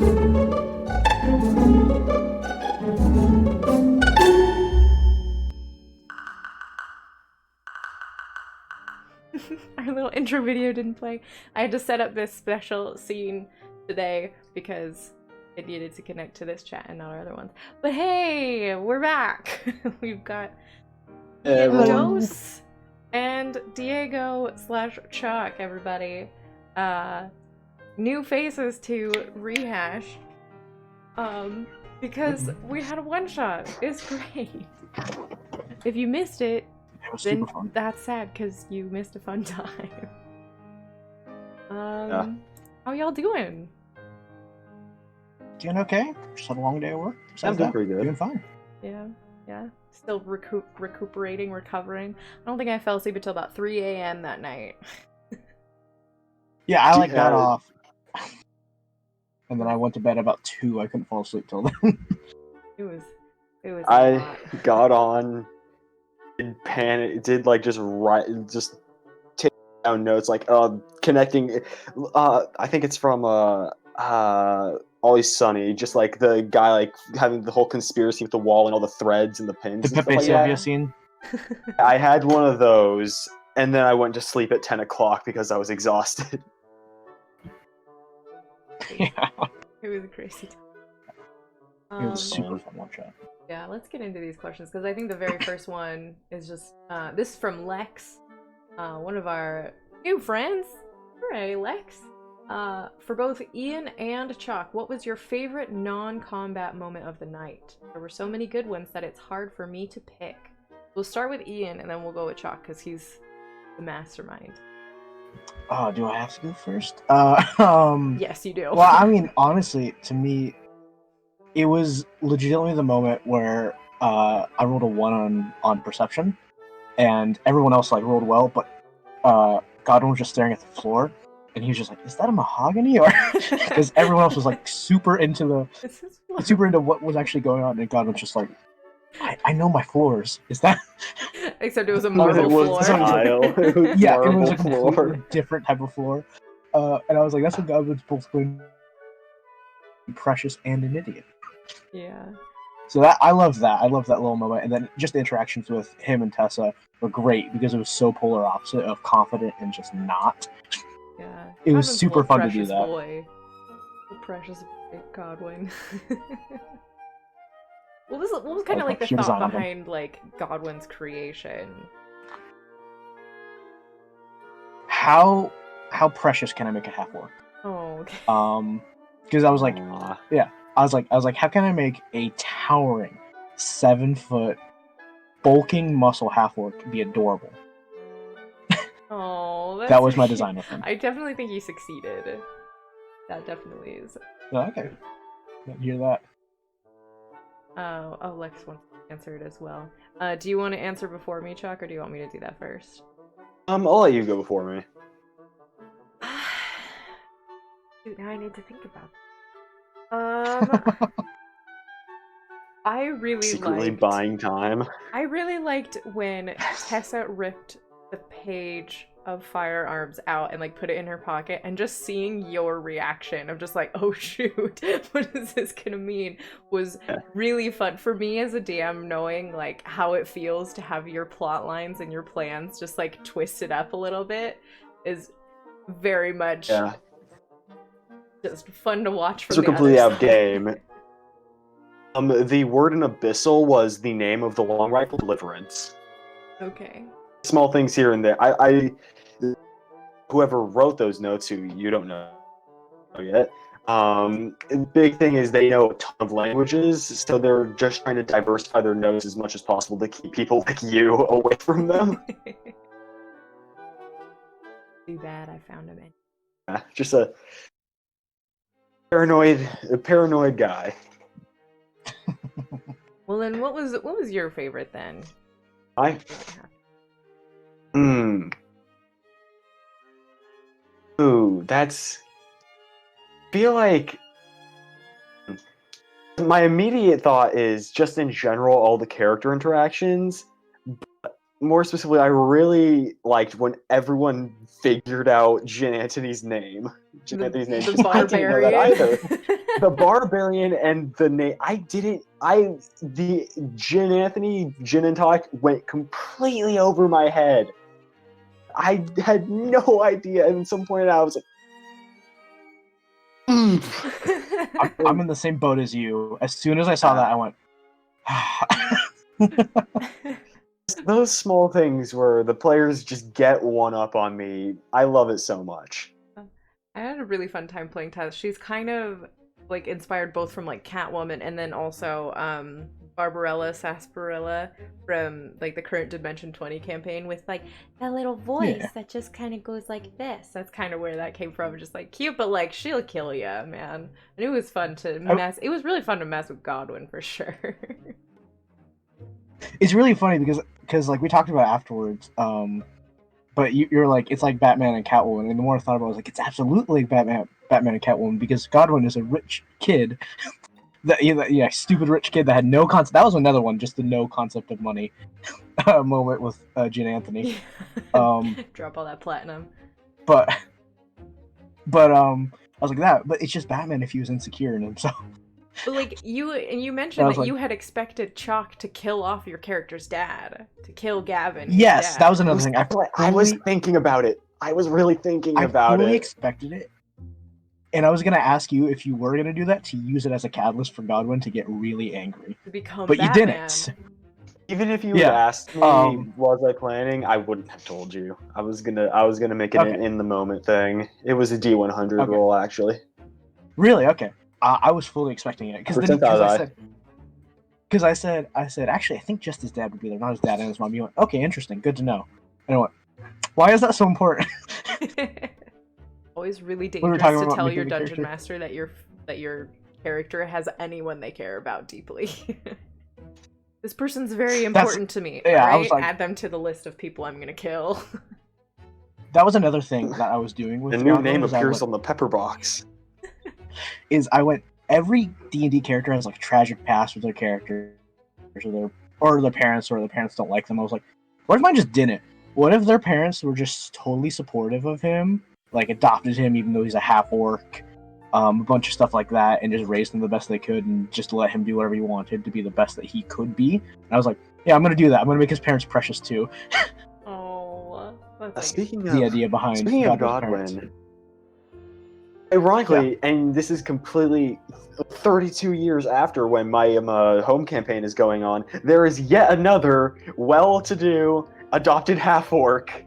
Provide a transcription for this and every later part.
Our little intro video didn't play. I had to set up this special scene today because it needed to connect to this chat and not our other ones. But hey, we're back. We've got Dos and Diego / Chuck, everybody. New faces to Rehash. Because we had a one-shot. It's great. If you missed it, then that's sad because you missed a fun time. How y'all doing? Doing okay. Just had a long day at work. I'm doing pretty good. Doing fine. Yeah. Still recuperating, recovering. I don't think I fell asleep until about 3 a.m. that night. Yeah, I got off. And then I went to bed about 2. I couldn't fall asleep till then. It was I got on, did panic, did like just take down notes, like connecting. I think it's from Always Sunny, just like the guy like having the whole conspiracy with the wall and all the threads and the pins. The Pepe Sylvia scene. I had one of those, and then I went to sleep at 10 o'clock because I was exhausted. Yeah. It was crazy. It was super fun one shot. Yeah, let's get into these questions because I think the very first one is just this is from Lex, one of our new friends. Hooray, Lex! For both Ian and Chuck, what was your favorite non-combat moment of the night? There were so many good ones that it's hard for me to pick. We'll start with Ian and then we'll go with Chuck because he's the mastermind. Do I have to go first? Yes, you do. Well, I mean, honestly, to me, it was legitimately the moment where I rolled a 1 on perception, and everyone else like rolled well, but Godwin was just staring at the floor, and he was just like, "Is that a mahogany?" Or because everyone else was like super into what was actually going on, and Godwin's just like, I know my floors. Is that? Except it was a marble floor. Yeah, it was a completely different type of floor. And I was like, that's what Godwin's both going precious and an idiot. Yeah. So I love that. I love that little moment. And then just the interactions with him and Tessa were great because it was so polar opposite of confident and just not. Yeah. It was super fun to do that. Boy. Precious Godwin. What was kind of like the thought behind like Godwin's creation? How precious can I make a half orc? Oh, okay. Because I was like, I was like, how can I make a towering 7-foot bulking muscle half orc be adorable? Oh, that was my design of him. I definitely think he succeeded. That definitely is. Oh, okay. Hear that. Oh, Lex wants to answer it as well. Do you want to answer before me, Chuck, or do you want me to do that first? I'll let you go before me. Dude, now I need to think about it. I really secretly buying time. I really liked when Tessa ripped the page of firearms out and like put it in her pocket, and just seeing your reaction of just like, oh shoot, what is this gonna mean, was really fun for me as a DM, knowing like how it feels to have your plot lines and your plans just like twisted up a little bit is very much just fun to watch from the completely other out game. The word in Abyssal was the name of the long rifle, Deliverance. Okay. Small things here and there. I whoever wrote those notes, who you don't know yet, the big thing is they know a ton of languages, so they're just trying to diversify their notes as much as possible to keep people like you away from them. Too bad I found him in. Just a paranoid guy. Well, then, what was your favorite then? Ooh, feel like my immediate thought is just in general all the character interactions. But more specifically, I really liked when everyone figured out Jin Anthony's name. Jin Anthony's name, The 'cause I didn't know that either. barbarian. The barbarian and the name, the Jin Anthony, Jin and talk went completely over my head. I had no idea, and at some point I was like, I'm in the same boat as you. As soon as I saw that, I went. those small things where the players just get one up on me. I love it so much. I had a really fun time playing Tess. She's kind of like inspired both from like Catwoman and then also Barbarella Sarsaparilla from like the current Dimension 20 campaign with like that little voice that just kind of goes like this. That's kind of where that came from. Just like cute, but like she'll kill ya, man. And it was fun to mess. It was really fun to mess with Godwin for sure. It's really funny because like we talked about afterwards. But you're like, it's like Batman and Catwoman, and the more I thought about it, I was like, it's absolutely Batman and Catwoman, because Godwin is a rich kid, stupid rich kid that had no concept. That was another one, just the no concept of money moment with Jin Anthony. Drop all that platinum. But I was like that. But it's just Batman if he was insecure in himself. But like you mentioned that like, you had expected Chalk to kill off your character's dad, to kill Gavin. Yes, that was another thing. I was thinking about it. I was really thinking about it. I fully expected it. And I was going to ask you if you were going to do that, to use it as a catalyst for Godwin to get really angry. To become but Batman. You didn't. Even if you had asked me, was I planning, I wouldn't have told you. I was gonna make it an in the moment thing. It was a D100 roll, actually. Really? Okay. I was fully expecting it because I said, actually, I think just his dad would be there, not his dad and his mom. You went, okay, interesting, good to know. And I went, why is that so important? Always really dangerous to tell your dungeon master that your character has anyone they care about deeply. This person's very important to me. Yeah, right? I was like, add them to the list of people I'm gonna kill. That was another thing that I was doing with the new name appears on the pepper box. Is I went, every D&D character has like a tragic past with their characters or their parents, or their parents don't like them. I was like, what if mine just didn't? What if their parents were just totally supportive of him, like adopted him even though he's a half orc, a bunch of stuff like that, and just raised him the best they could and just let him do whatever he wanted to be the best that he could be? And I was like, yeah, I'm gonna do that. I'm gonna make his parents precious too. Oh, that's speaking the idea behind Godwin. Ironically, and this is completely 32 years after when my home campaign is going on, there is yet another well-to-do adopted half-orc.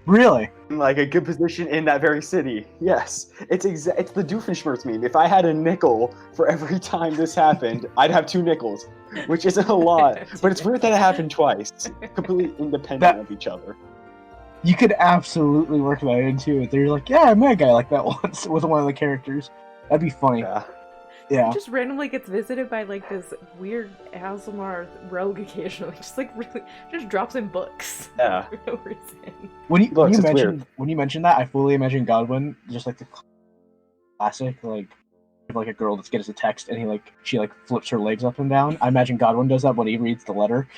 Really? In like a good position in that very city. Yes. It's the Doofenshmirtz meme. If I had a nickel for every time this happened, I'd have 2 nickels, which isn't a lot. But it's weird that it happened twice, completely independent of each other. You could absolutely work that into it. They're like, yeah, I met a guy like that once with one of the characters. That'd be funny. Yeah. He just randomly gets visited by like this weird Aasimar rogue occasionally. Just like really, just drops in books. Yeah. For no reason. When you mentioned that, I fully imagine Godwin just like the classic like a girl that gets a text and she flips her legs up and down. I imagine Godwin does that when he reads the letter.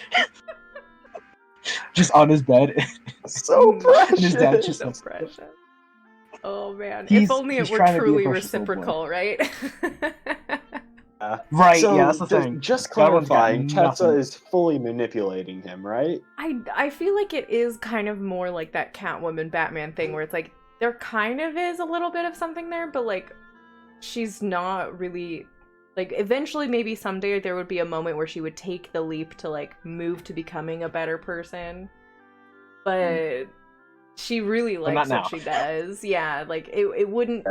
Just on his bed. So precious. His dad's just so precious. Oh man. If only it were truly reciprocal, right? Right, so yeah, that's the thing. Just clarifying, Tessa is fully manipulating him, right? I feel like it is kind of more like that Catwoman Batman thing where it's like there kind of is a little bit of something there, but like she's not really like eventually maybe someday there would be a moment where she would take the leap to like move to becoming a better person. But she really likes what she does. Yeah, like it wouldn't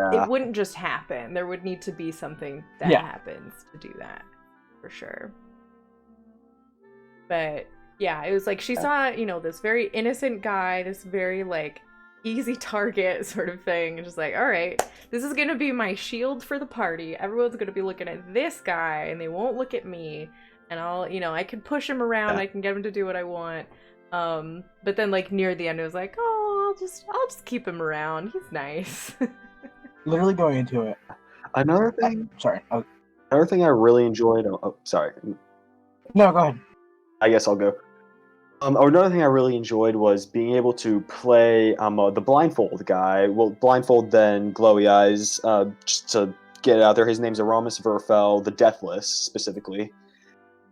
just happen. There would need to be something that happens to do that, for sure. But yeah, it was like she saw, this very innocent guy, this very like easy target sort of thing, and just like, all right, this is gonna be my shield for the party. Everyone's gonna be looking at this guy, and they won't look at me. And I'll, I can push him around. I can get him to do what I want. But then like near the end it was like, oh, I'll just keep him around. He's nice. Literally going into it. Another thing I really enjoyed. Oh, sorry. No, go ahead. I guess I'll go. Another thing I really enjoyed was being able to play the blindfold guy. Well, blindfold then glowy eyes. Just to get it out there, his name's Aramis Verfel, the Deathless specifically.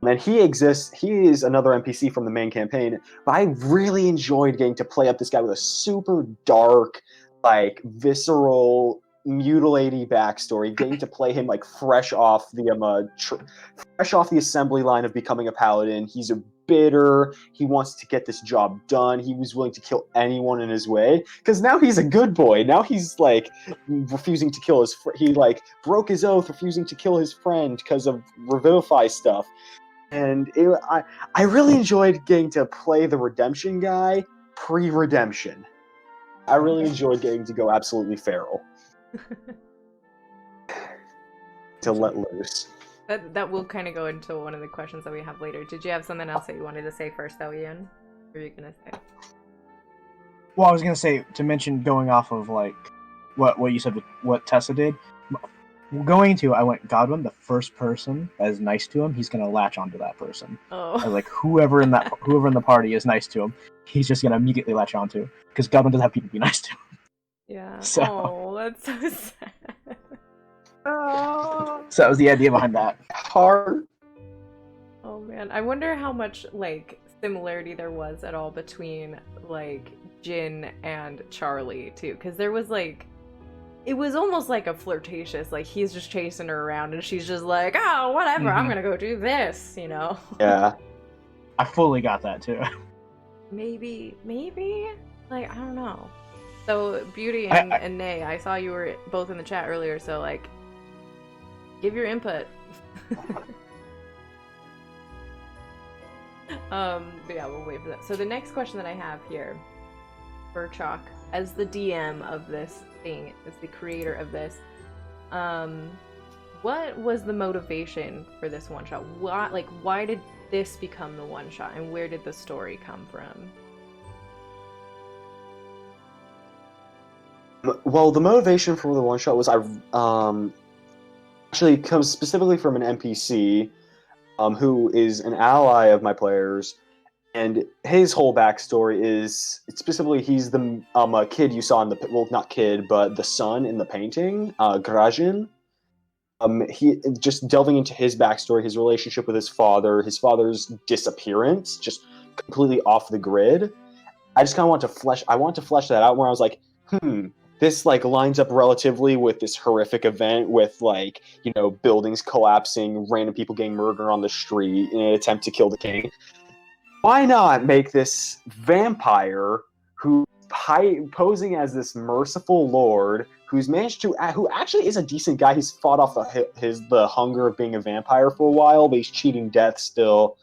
And he exists. He is another NPC from the main campaign. But I really enjoyed getting to play up this guy with a super dark, like visceral, mutilating backstory. Getting to play him like fresh off the assembly line of becoming a paladin. He's a bitter. He wants to get this job done. He was willing to kill anyone in his way because now he's a good boy. Now he's like refusing to kill his. He like broke his oath, refusing to kill his friend because of revivify stuff. And I really enjoyed getting to play the redemption guy pre-redemption. I really enjoyed getting to go absolutely feral. To let loose. That will kind of go into one of the questions that we have later. Did you have something else that you wanted to say first, though, Ian? What were you gonna say? Well, I was gonna say to mention going off of like what you said with what Tessa did. Going to, I went Godwin, the first person that is nice to him, he's gonna latch onto that person. Oh. I was like whoever in the party is nice to him, he's just gonna immediately latch onto because Godwin doesn't have people be nice to him. Yeah. So. Oh, that's so sad. So that was the idea behind that. Hard. Oh man, I wonder how much like similarity there was at all between like Jin and Charlie too, because there was like. It was almost like a flirtatious, like he's just chasing her around and she's just like, oh, whatever, I'm gonna go do this, you know? Yeah. I fully got that too. Maybe? Like, I don't know. So, Beauty and Nay, I saw you were both in the chat earlier, so like, give your input. But yeah, we'll wait for that. So the next question that I have here for Chalk, as the DM of this thing, as the creator of this, what was the motivation for this one shot? Why did this become the one shot, and where did the story come from? Well, the motivation for the one shot was actually comes specifically from an NPC who is an ally of my players. And his whole backstory is specifically he's the kid you saw in the not kid but the son in the painting, Grajin. He just delving into his backstory, his relationship with his father's disappearance, just completely off the grid. I just kind of want to flesh that out. Where I was like, this like lines up relatively with this horrific event with like buildings collapsing, random people getting murdered on the street in an attempt to kill the king. Why not make this vampire who posing as this merciful lord who actually is a decent guy. He's fought off the hunger of being a vampire for a while, but he's cheating death still.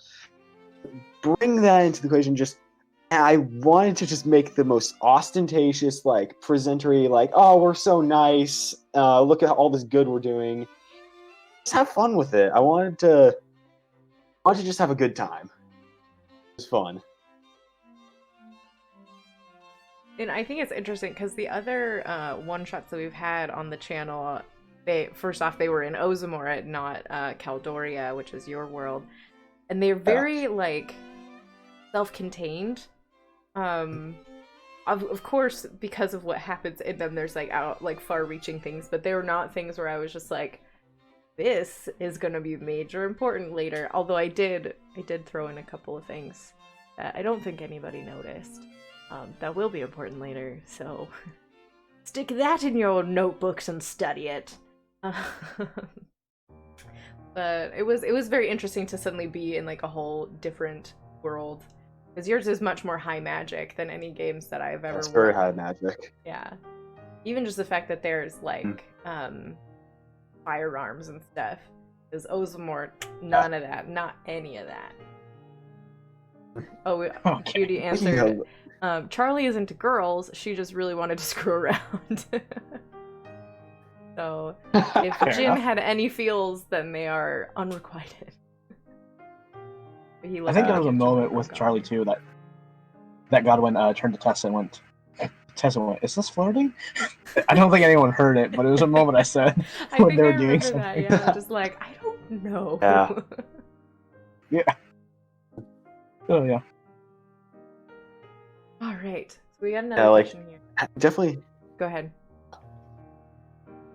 Bring that into the equation. I wanted to just make the most ostentatious, like presentery, like, oh, we're so nice. Look at all this good we're doing. Just have fun with it. I wanted to just have a good time. It was fun. And I think it's interesting because the other one-shots that we've had on the channel, they were in Ozamora, not Caldoria, which is your world. And they're very, like, self-contained. Of course, because of what happens in them, there's, like, far-reaching things. But they were not things where I was just like, this is gonna be major important later. Although I did throw in a couple of things that I don't think anybody noticed. That will be important later, so stick that in your notebooks and study it. But it was very interesting to suddenly be in like a whole different world, because yours is much more high magic than any games that I've ever. It's very high magic. Yeah, even just the fact that there's like firearms and stuff. Is Ozamor none of that, not any of that. Oh, Beauty answered. Charlie is into girls. She just really wanted to screw around. So if Jin had any feels, then they are unrequited. I think there was a moment with Charlie too that Godwin turned to Tessa and went, "Is this flirting?" I don't think anyone heard it, but it was a moment I said when they were doing something. That, yeah, just like, I don't know. Yeah. Yeah. Oh yeah. All right. So we got another Yeah, like question here. definitely, Go ahead.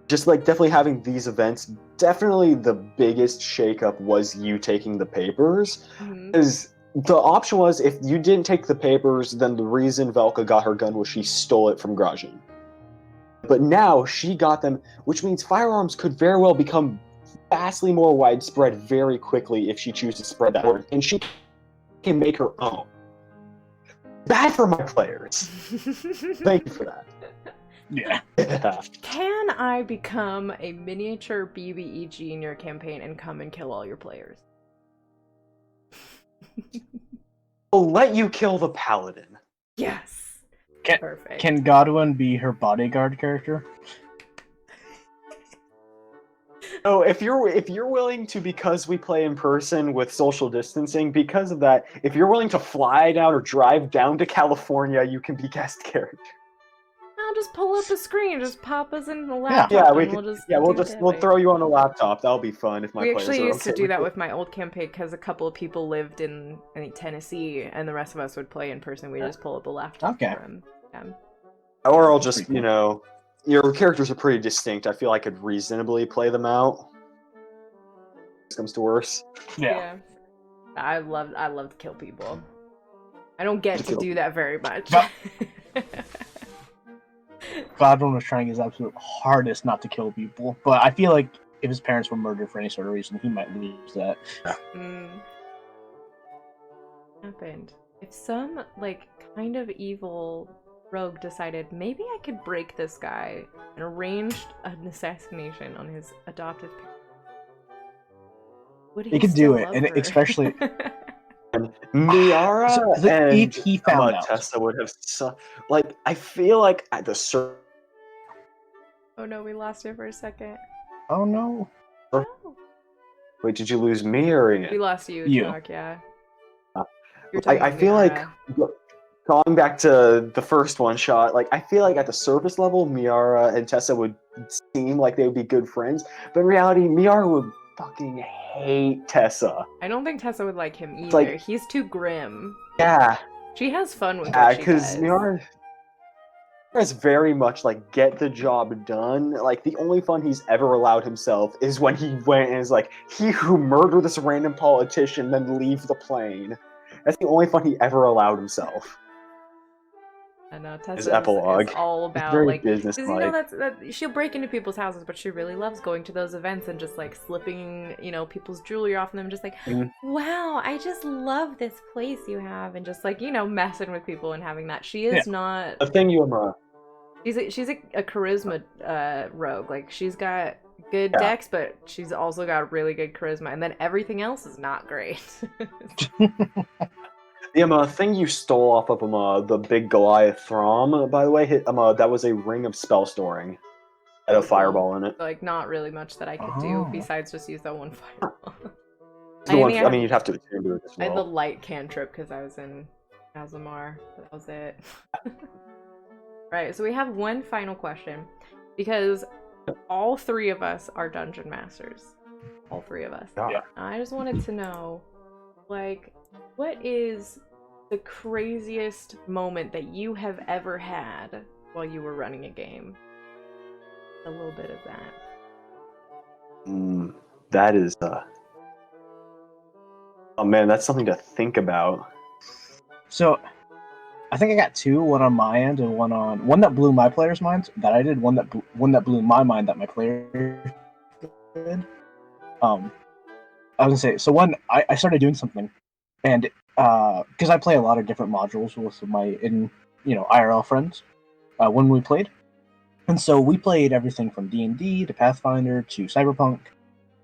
just like definitely having these events. Definitely, the biggest shakeup was you taking the papers, Mm-hmm. because the option was if you didn't take the papers, then the reason Velka got her gun was she stole it from Grajin. But now she got them, which means firearms could very well become vastly more widespread very quickly if she chooses to spread that word, and she can make her own. Bad for my players. Thank you for that. Yeah. Can I become a miniature BBEG in your campaign and come and kill all your players? I'll let you kill the paladin. Yes. Can, Perfect. Can Godwin be her bodyguard character? So if you're willing to, because we play in person with social distancing, because of that, if you're willing to fly down or drive down to California, you can be guest character. I'll just pull up a screen, just pop us in the Yeah. laptop, Yeah, we and could. we'll just We'll throw you on a laptop. That'll be fun if my We players actually are used to okay do that it. with my old campaign because a couple of people lived in, I think, Tennessee, and the rest of us would play in person. We'd just pull up a laptop Okay. for 'em. Yeah. Or I'll That's just, pretty cool. your characters are pretty distinct. I feel I could reasonably play them out. This comes to worse. Yeah. I love to kill people. I don't get to do that very much. Yep. Godwin was trying his absolute hardest not to kill people, but I feel like if his parents were murdered for any sort of reason, he might lose that. Happened. If some, like, kind of evil rogue decided maybe I could break this guy and arranged an assassination on his adoptive parent, would he could still do it, love and her? especially And Miara So, and if he found out. Tessa would have I feel like at the Oh no, we lost it for a second. Oh no. No. Wait, did you lose me or We Ian? lost you, You. Chuck, yeah. Uh, You're talking I about feel like Miara. going back to the first one shot, I feel like at the surface level, Miara and Tessa would seem like they would be good friends, but in reality, Miara would fucking hate Tessa. I don't think Tessa would like him either. like- He's too grim. Yeah, She has fun with what she because does. Miara is very much get the job done. The only fun he's ever allowed himself is when he went and is he who murdered this random politician, then leave the plane. That's the only fun he ever allowed himself. I know His Tessa's epilogue. is all It's about very 'cause, you know, businesslike. that she'll break into people's houses, but she really loves going to those events and just slipping, people's jewelry off them, just wow, I just love this place you have, and just messing with people and having that. She is not. The thing you She's a charisma rogue. She's got good dex, but she's also got really good charisma, and then everything else is not great. The thing you stole off of the big Goliath Throm, by the way, that was a ring of spell storing. Had a fireball in it. Not really much that I could do besides just use that one fireball. You'd have to attune to it as I had the well. light cantrip because I was in Azamar. That was it. Right, so we have one final question, because all three of us are dungeon masters. All three of us. Yeah. I just wanted to know, what is the craziest moment that you have ever had while you were running a game? A little bit of that. That is oh man, that's something to think about. So, I think I got two, one on my end and one that blew my players' minds that I did, one that blew my mind that my players did. I was gonna say, so one, I started doing something, and because I play a lot of different modules with my IRL friends when we played, and so we played everything from D&D to Pathfinder to Cyberpunk,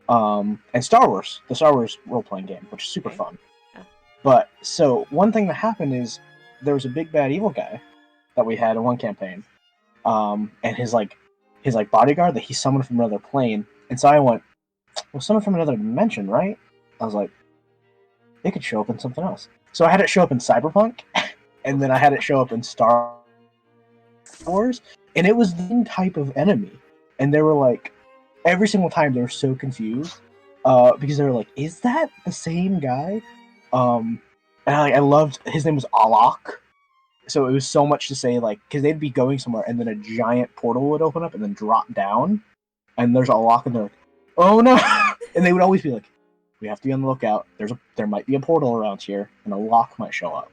and Star Wars, the Star Wars role-playing game, which is super fun. Yeah. But so one thing that happened is there was a big bad evil guy that we had in one campaign, and his bodyguard that he summoned from another plane. And so I went, well, someone from another dimension, right? I was like, it could show up in something else. So I had it show up in Cyberpunk, and then I had it show up in Star Wars, and it was the same type of enemy. And they were every single time they were so confused, because they were like, is that the same guy? And I loved, his name was Alok, So it was so much to say, like, because they'd be going somewhere, and then a giant portal would open up and then drop down, and there's a lock, and they're like, "Oh no!" And they would always be like, "We have to be on the lookout. There might be a portal around here, and a lock might show up."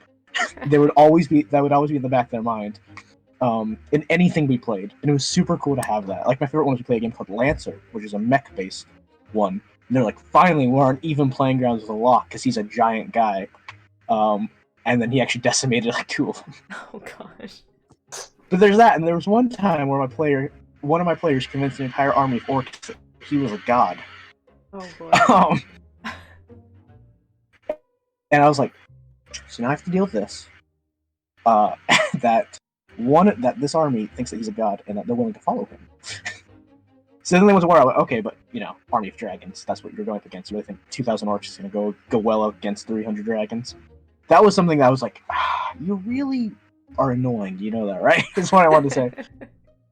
That would always be in the back of their mind. In anything we played, and it was super cool to have that. Like my favorite one was we played a game called Lancer, which is a mech-based one. And they're like, finally, we're on even playing grounds with a lock because he's a giant guy. And then he actually decimated like 2 of them. Oh gosh. But there's that, and there was one time where one of my players convinced the entire army of orcs that he was a god. Oh boy. And I was like, so now I have to deal with this. That this army thinks that he's a god and that they're willing to follow him. So then they went to war. I went, okay, but army of dragons. That's what you're going up against. You really think 2,000 orcs is going to go well against 300 dragons? That was something that I was like, you really are annoying. You know that, right? That's what I wanted to say.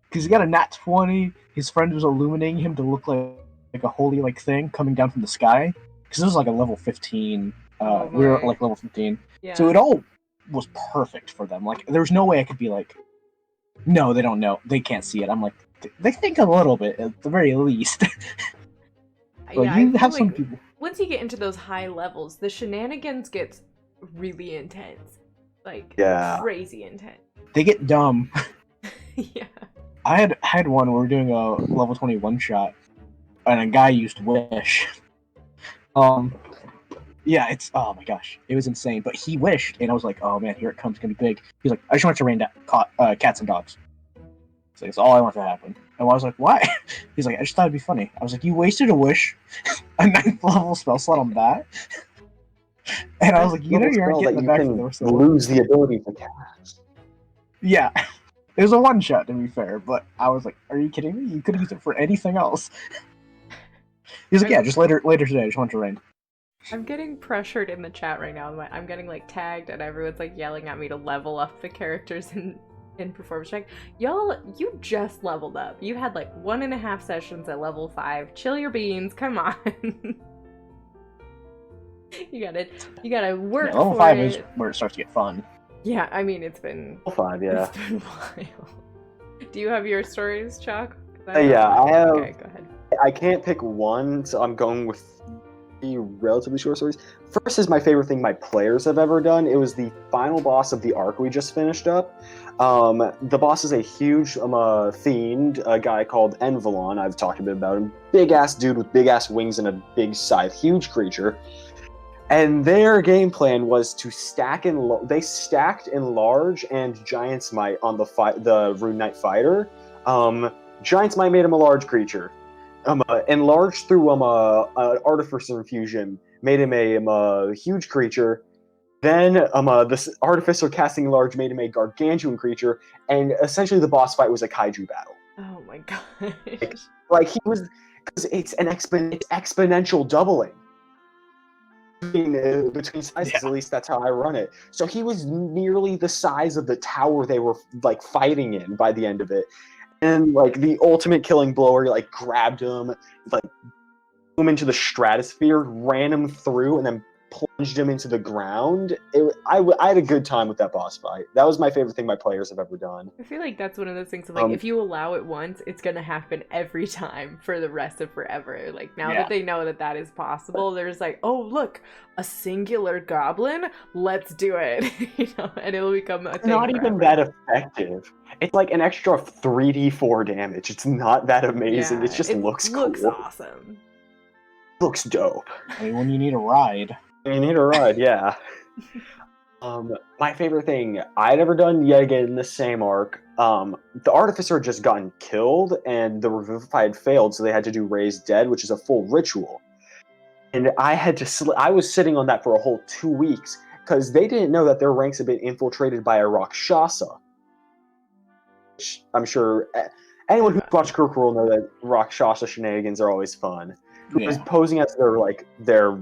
Because he got a nat 20. His friend was illuminating him to look like a holy thing coming down from the sky. Because it was like a level 15. We were at level 15. Yeah. So it all was perfect for them. Like, there's no way I could be like, no, they don't know. They can't see it. I'm like, they think a little bit, at the very least. Yeah, you have some people. Once you get into those high levels, the shenanigans gets really intense. Crazy intense. They get dumb. Yeah. I had one where we were doing a level 21 shot, and a guy used Wish. Yeah, oh my gosh, it was insane. But he wished, and I was like, oh man, here it comes, it's gonna be big. He's like, I just want it to rain cats and dogs. It's like, it's all I want to happen. And I was like, why? He's like, I just thought it'd be funny. I was like, you wasted a wish, a 9th level spell slot on that. And I was like, you aren't getting the back of the so lose the ability to cast. Yeah. It was a one shot, to be fair, but I was like, are you kidding me? You could use it for anything else. He's like, yeah, just later today, I just want it to rain. I'm getting pressured in the chat right now. I'm getting tagged, and everyone's yelling at me to level up the characters in performance check. Y'all, you just leveled up. You had 1.5 sessions at level 5. Chill your beans. Come on. You gotta work. Yeah, level 5 is where it starts to get fun. Yeah, I mean it's been level 5. Yeah. It's been a while. Do you have your stories, Chuck? Yeah, I have. Okay, go ahead. I can't pick one, so I'm going with relatively short stories. First is my favorite thing my players have ever done. It was the final boss of the arc we just finished up. The boss is a huge themed guy called Envalon. I've talked a bit about him. Big ass dude with big ass wings and a big scythe, huge creature. And their game plan was to stack they stacked Enlarge and Giant's Might on the Rune Knight fighter. Giant's Might made him a large creature. Enlarged through an Artificer infusion made him a huge creature. Then this Artificer casting Enlarge made him a gargantuan creature, and essentially the boss fight was a kaiju battle. Oh my god! He was, because it's exponential doubling between sizes. Yeah. At least that's how I run it. So he was nearly the size of the tower they were fighting in by the end of it. And the ultimate killing blow where he grabbed him, threw him into the stratosphere, ran him through, and then plunged him into the ground. I had a good time with that boss fight. That was my favorite thing my players have ever done. I feel like that's one of those things of if you allow it once, it's gonna happen every time for the rest of forever. Now that they know that is possible, they're just oh look, a singular goblin, let's do it. And it'll become a thing not forever. Even that effective. It's an extra 3d4 damage. It's not that amazing. Yeah, it just looks cool. Looks awesome. Looks dope. I mean, when you need a ride. You need a ride, yeah. My favorite thing I'd ever done, yet again in the same arc, the Artificer had just gotten killed, and the Revivify had failed, so they had to do Raise Dead, which is a full ritual. And I had to I was sitting on that for a whole 2 weeks, because they didn't know that their ranks had been infiltrated by a Rakshasa. Which I'm sure anyone who's watched Critical Role know that Rakshasa shenanigans are always fun. Who was posing as their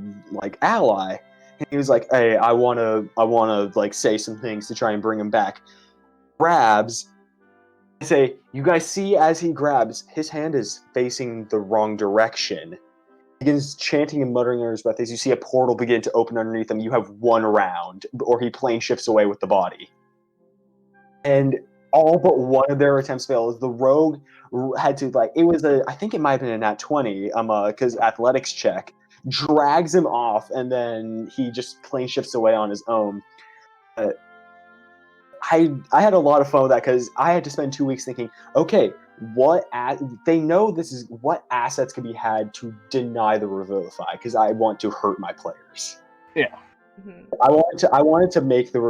ally, and he was like, "Hey, I wanna say some things to try and bring him back." Grabs. I say, "You guys see?" As he grabs, his hand is facing the wrong direction. He begins chanting and muttering under his breath as you see a portal begin to open underneath him. You have 1 round, or he plane shifts away with the body. and all but one of their attempts failed. The rogue had to I think it might have been a nat 20, because athletics check drags him off, and then he just plane shifts away on his own. I had a lot of fun with that because I had to spend 2 weeks thinking, okay, they know this is what assets can be had to deny the revivify, because I want to hurt my players. Yeah. Mhm. I wanted to make the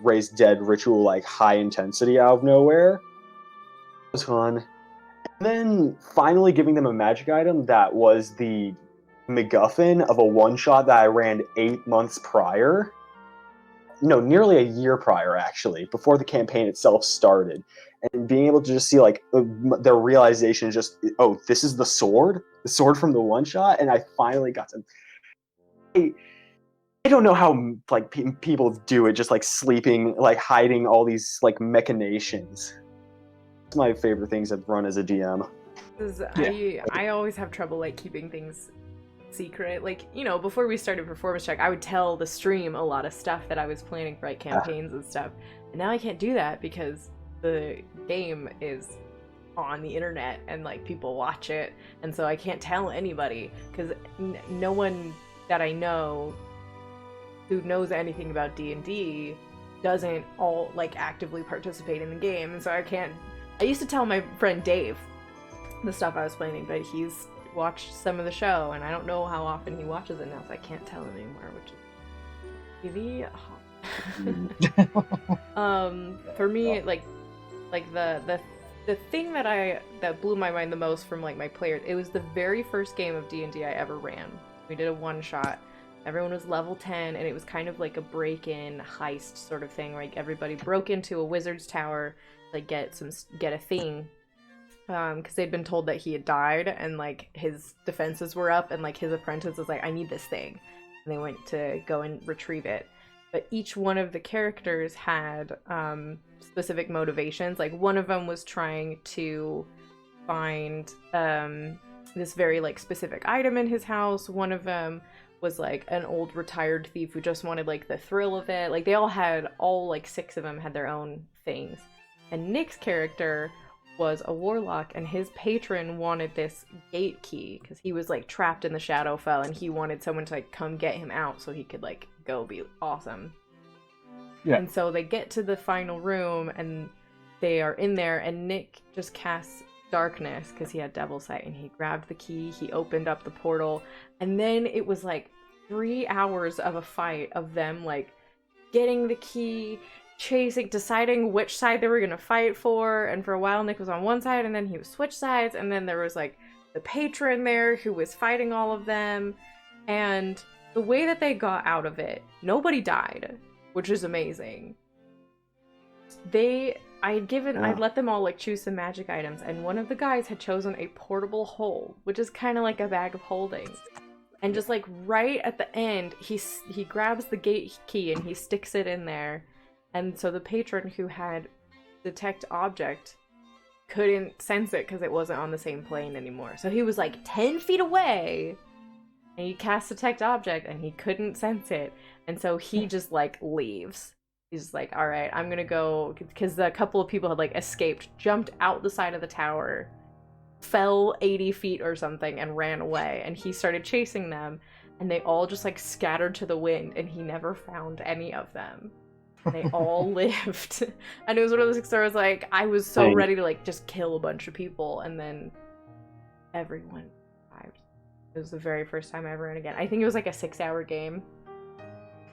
raise dead ritual like high intensity out of nowhere. It was fun. And then finally giving them a magic item that was the MacGuffin of a one shot that I ran 8 months prior. No, nearly a year prior, actually, before the campaign itself started. And being able to just see their realization, just, oh, this is the sword from the one shot, and I finally got to. I don't know how people do it, just sleeping, hiding all these machinations. It's my favorite things I've run as a DM. I always have trouble keeping things secret. Before we started performance check, I would tell the stream a lot of stuff that I was planning for campaigns and stuff, and now I can't do that because the game is on the internet and people watch it, and so I can't tell anybody because no one that I know who knows anything about D&D doesn't all actively participate in the game, and so I used to tell my friend Dave the stuff I was planning, but he's watched some of the show, and I don't know how often he watches it now, so I can't tell him anymore, which is really hard. For me, the thing that blew my mind the most from my players, it was the very first game of D&D I ever ran. We did a one shot. Everyone was level 10, and it was kind of like a break-in heist sort of thing. Everybody broke into a wizard's tower, get a thing. Because they'd been told that he had died, and his defenses were up, and his apprentice was I need this thing, and they went to go and retrieve it. But each one of the characters had specific motivations. One of them was trying to find this very specific item in his house. One of them was an old retired thief who just wanted the thrill of it. They all 6 of them had their own things. And Nick's character was a warlock, and his patron wanted this gate key because he was trapped in the Shadowfell, and he wanted someone to come get him out so he could go be awesome. Yeah. And so they get to the final room, and they are in there, and Nick just casts darkness because he had devil sight, and he grabbed the key, he opened up the portal, and then it was 3 hours of a fight of them getting the key, chasing, deciding which side they were gonna fight for. And for a while Nick was on one side, and then he would switch sides, and then there was the patron there who was fighting all of them. And the way that they got out of it, nobody died, which is amazing. I'd let them all choose some magic items, and one of the guys had chosen a portable hole, which is kind of like a bag of holding. And just right at the end, he grabs the gate key and he sticks it in there. And so the patron who had detect object couldn't sense it because it wasn't on the same plane anymore. So he was 10 feet away, and he cast detect object, and he couldn't sense it. And so he just leaves. He's all right, I'm gonna go, because a couple of people had escaped, jumped out the side of the tower, fell 80 feet or something, and ran away. And he started chasing them, and they all just scattered to the wind, and he never found any of them. They all lived. And it was one of those things where I was so ready to just kill a bunch of people, and then everyone survived. It was the very first time I ever ran again. I think it was a 6-hour game.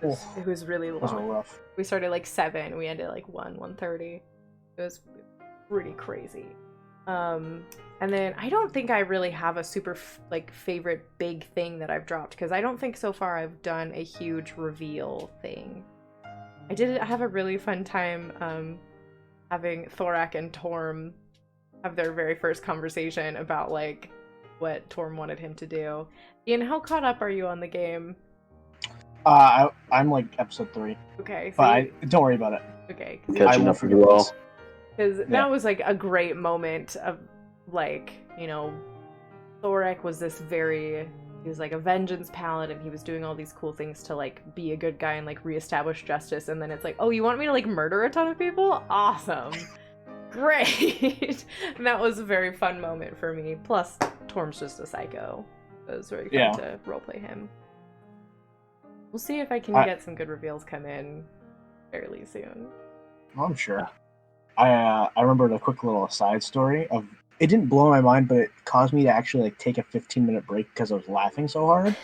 It was really long. Those were rough. We started 7, we ended 1:30. It was pretty crazy. And then I don't think I really have a super favorite big thing that I've dropped, because I don't think so far I've done a huge reveal thing. I have a really fun time having Thorak and Torm have their very first conversation about what Torm wanted him to do. Ian, how caught up are you on the game? I'm episode 3. Okay. So but don't worry about it. Okay. Catching up pretty well. Because that was a great moment of Thorak was this very he was like a vengeance paladin. He was doing all these cool things to like be a good guy and like reestablish justice. And then it's like, oh, you want me to like murder a ton of people? Awesome. Great. And that was a very fun moment for me. Plus, Torm's just a psycho. It was very fun to roleplay him. We'll see if I can get some good reveals come in fairly soon. I'm sure. I remembered a quick little aside story of. It didn't blow my mind, but it caused me to actually like take a 15-minute break because I was laughing so hard.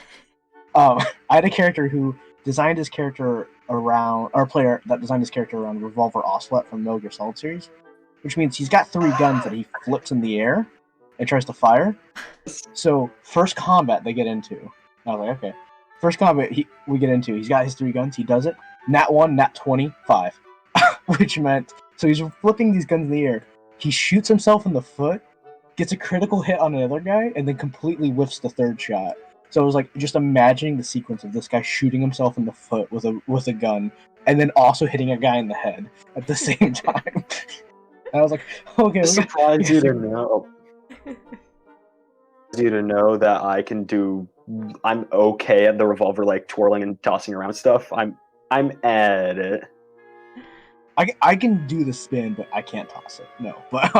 I had a character who designed his character around, or a player that designed his character around Revolver Ocelot from Metal Gear Solid series, which means he's got 3 guns that he flips in the air and tries to fire. So first combat they get into, I was like, okay. First combat we get into, he's got his 3 guns, he does it. Nat 1, nat 20, 5. Which meant, so he's flipping these guns in the air. He shoots himself in the foot, gets a critical hit on another guy, and then completely whiffs the 3rd shot. So I was like, just imagining the sequence of this guy shooting himself in the foot with a gun, and then also hitting a guy in the head at the same time. And I was like, okay. Surprise you to know. You to know that I'm okay at the revolver, like twirling and tossing around stuff. I'm at it. I can do the spin, but I can't toss it. No, but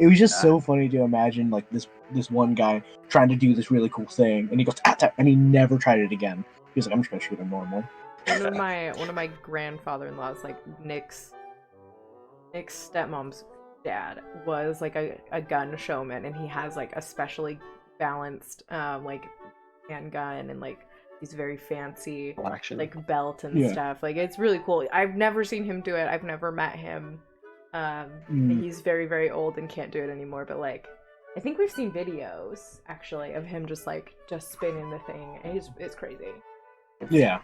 it was just so funny to imagine like this one guy trying to do this really cool thing, and he goes and he never tried it again. He was like, I'm just gonna shoot him normal. One of my grandfather-in-laws, like Nick's stepmom's dad, was like a gun showman, and he has like a specially balanced like handgun and like these very fancy like belt and stuff. Like it's really cool. I've never seen him do it. I've never met him. He's very, very old and can't do it anymore, but like I think we've seen videos actually of him just spinning the thing, and it's crazy. Yeah.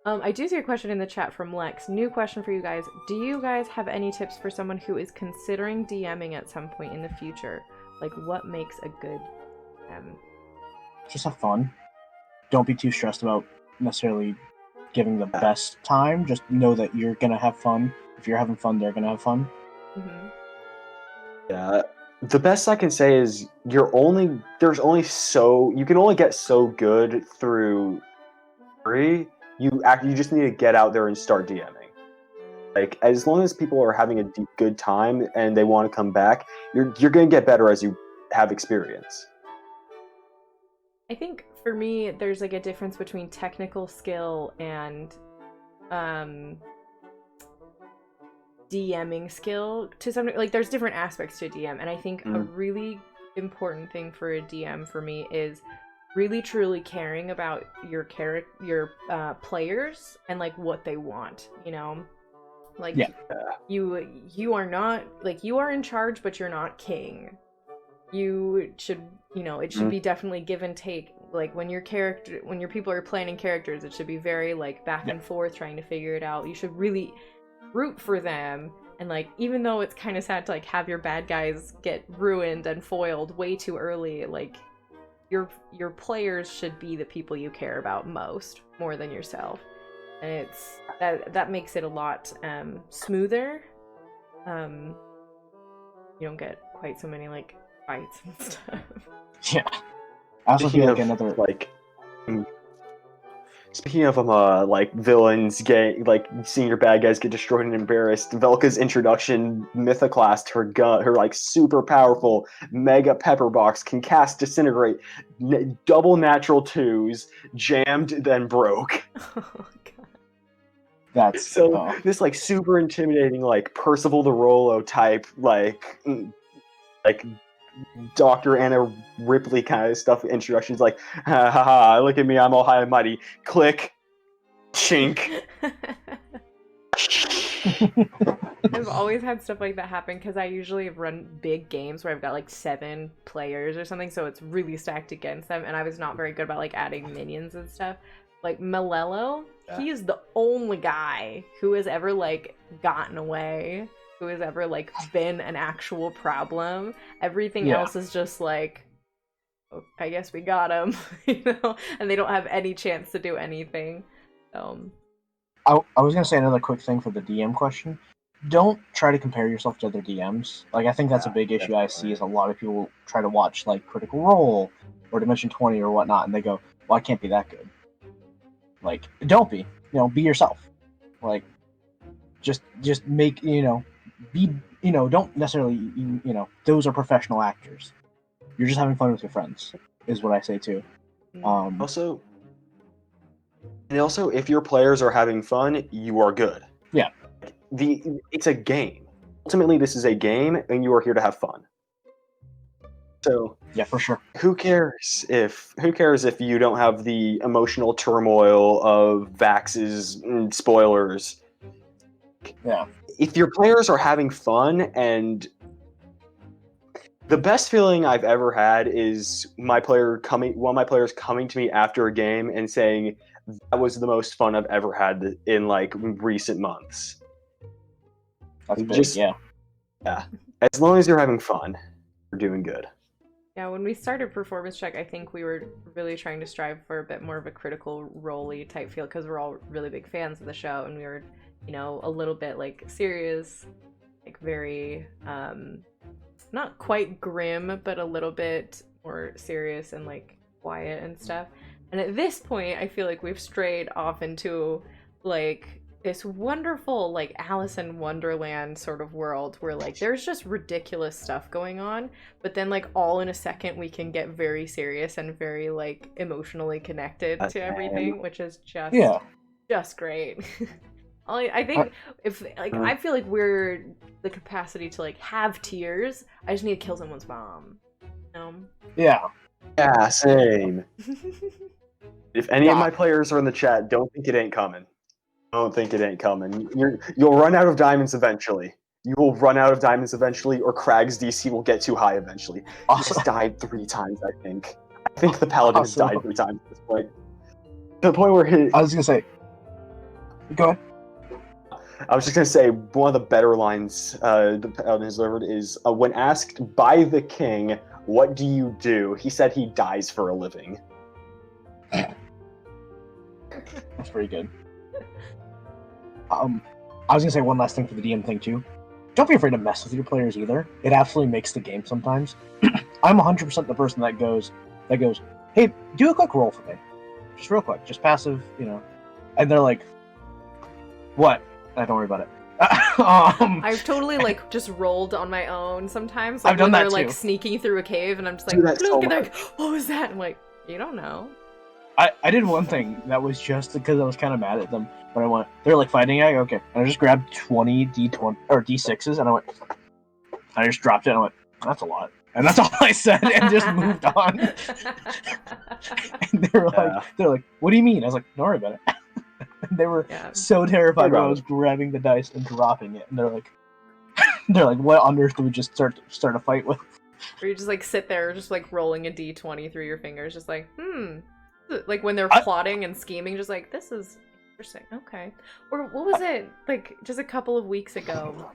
I do see a question in the chat from Lex. New question for you guys. Do you guys have any tips for someone who is considering DMing at some point in the future? Like what makes a good DM? Just have fun. Don't be too stressed about necessarily giving the best time. Just know that you're gonna have fun. If you're having fun, they're gonna have fun. Mm-hmm. Yeah, the best I can say is you can only get so good through free. You just need to get out there and start DMing. Like as long as people are having a good time and they want to come back, you're gonna get better as you have experience. I think for me, there's like a difference between technical skill and DMing skill to some, like there's different aspects to DM, and I think a really important thing for a DM for me is really truly caring about your players and like what they want, you know? Like you are not, like you are in charge, but you're not king. You should, it should be definitely give and take. Like when your people are planning characters, it should be very like back and forth trying to figure it out. You should really root for them, and like even though it's kind of sad to like have your bad guys get ruined and foiled way too early, like your players should be the people you care about more than yourself, and it's that makes it a lot smoother. You don't get quite so many like fights and stuff. Yeah. I also feel like another speaking of like villains seeing your bad guys get destroyed and embarrassed, Velka's introduction mythoclast her gun, her like super powerful mega pepper box can cast disintegrate, double natural 2s, jammed then broke. Oh god. That's so this like super intimidating like Percival the Rollo type like Dr. Anna Ripley kind of stuff introductions, like ha ha ha, look at me, I'm all high and mighty, click, chink. I've always had stuff like that happen because I usually run big games where I've got like 7 players or something, so it's really stacked against them, and I was not very good about like adding minions and stuff. Like Malello, he is the only guy who has ever like gotten away, who has ever like been an actual problem. Everything else is just like, oh, I guess we got him, and they don't have any chance to do anything. I was gonna say another quick thing for the DM question. Don't try to compare yourself to other DMs. Like I think that's a big issue I see is a lot of people try to watch like Critical Role or Dimension 20 or whatnot, and they go, well, I can't be that good. Like, don't be. Be yourself. Like, just make, be, don't necessarily, those are professional actors. You're just having fun with your friends, is what I say too. Also, if your players are having fun, you are good. Yeah. It's a game. Ultimately, this is a game, and you are here to have fun. So yeah, for sure. Who cares if you don't have the emotional turmoil of Vax's spoilers? Yeah. If your players are having fun, and the best feeling I've ever had is one of my players coming to me after a game and saying that was the most fun I've ever had in like recent months. That's big, yeah. As long as you're having fun, you're doing good. Yeah, when we started Performance Check, I think we were really trying to strive for a bit more of a critical role-y type feel because we're all really big fans of the show, and we were, a little bit like serious, like very not quite grim, but a little bit more serious and like quiet and stuff. And at this point, I feel like we've strayed off into like this wonderful like Alice in Wonderland sort of world where like there's just ridiculous stuff going on, but then like all in a second we can get very serious and very like emotionally connected to everything, which is just great. I think if like I feel like we're the capacity to like have tears. I just need to kill someone's mom. Yeah, same. If any of my players are in the chat, don't think it ain't coming. Don't think it ain't coming. You'll run out of diamonds eventually. You will run out of diamonds eventually, or Crag's DC will get too high eventually. He just died 3 times, I think. I think the Paladin has died 3 times at this point. To the point where I was gonna say. Go ahead. I was just gonna say one of the better lines the Paladin has delivered is when asked by the king, "What do you do?" He said he dies for a living. That's pretty good. I was gonna say one last thing for the DM thing too. Don't be afraid to mess with your players either. It absolutely makes the game sometimes. I'm 100% the person that goes, hey, do a quick roll for me, just real quick, just passive, and they're like, what? Don't worry about it. I've totally like just rolled on my own sometimes. Like, I've done when that they're too. like sneaking through a cave, and I'm just like, Do that so and they're like, what was that? I'm like, you don't know. I did one thing that was just because I was kind of mad at them. But they're like fighting. Okay, and I just grabbed 20 D20 or D6s, and I just dropped it. And I went, that's a lot, and that's all I said, and just moved on. And they're like, what do you mean? I was like, don't worry about it. And they were so terrified when I was grabbing the dice and dropping it, and they're like, what on earth do we just start a fight with? Or you just like sit there, just like rolling a D20 through your fingers, just like, like when they're plotting and scheming, just like, this is interesting. Okay. Or what was it like just a couple of weeks ago?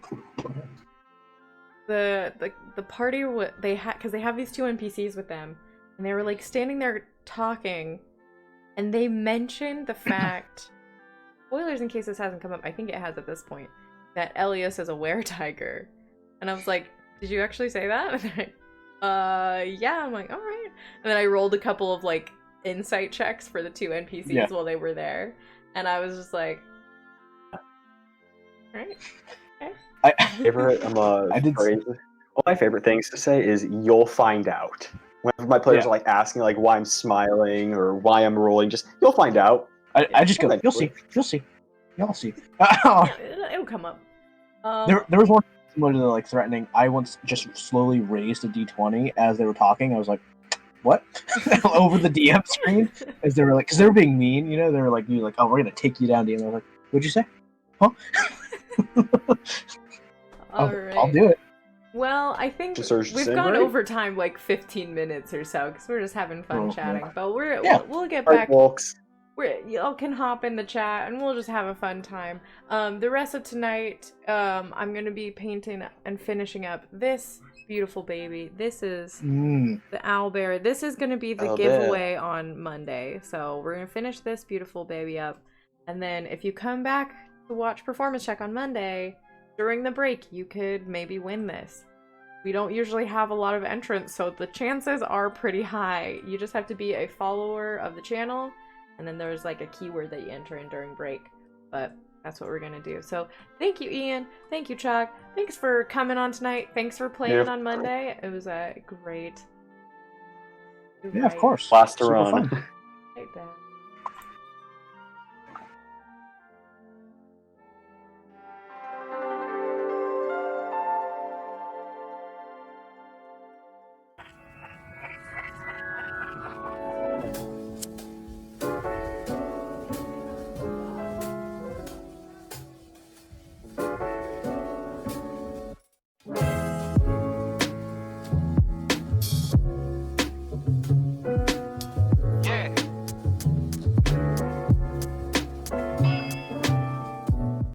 The party they had, because they have these 2 NPCs with them, and they were like standing there talking, and they mentioned the fact, spoilers in case this hasn't come up, I think it has at this point, that Elias is a weretiger. And I was like, did you actually say that? And they're like, yeah. I'm like, all right. And then I rolled a couple of like insight checks for the 2 NPCs while they were there, and I was just like, all right. Okay. One of my favorite things to say is "you'll find out." Whenever my players are like asking like why I'm smiling or why I'm rolling, just you'll find out. I just go, you'll see, y'all see. It'll come up. There was one similar to the like threatening. I once just slowly raised a D20 as they were talking. I was like, what? Over the DM screen, as they were like, because they were being mean, they were like, oh, we're gonna take you down, DM. I was like, what'd you say? Huh? I'll do it. Well, I think we've gone over time like 15 minutes or so because we're just having fun chatting. But we'll get back. Y'all can hop in the chat and we'll just have a fun time. The rest of tonight, I'm gonna be painting and finishing up this beautiful baby. This is the owlbear. This is gonna be the giveaway on Monday. So we're gonna finish this beautiful baby up, and then if you come back to watch Performance Check on Monday during the break, you could maybe win this. we don't usually have a lot of entrants, so the chances are pretty high. You just have to be a follower of the channel, and then there's like a keyword that you enter in during break. But that's what we're gonna do. So thank you, Ian. Thank you, Chuck. Thanks for coming on tonight. Thanks for playing on Monday. It was a great. Yeah, of course. Blast to Super run. fun. Right then.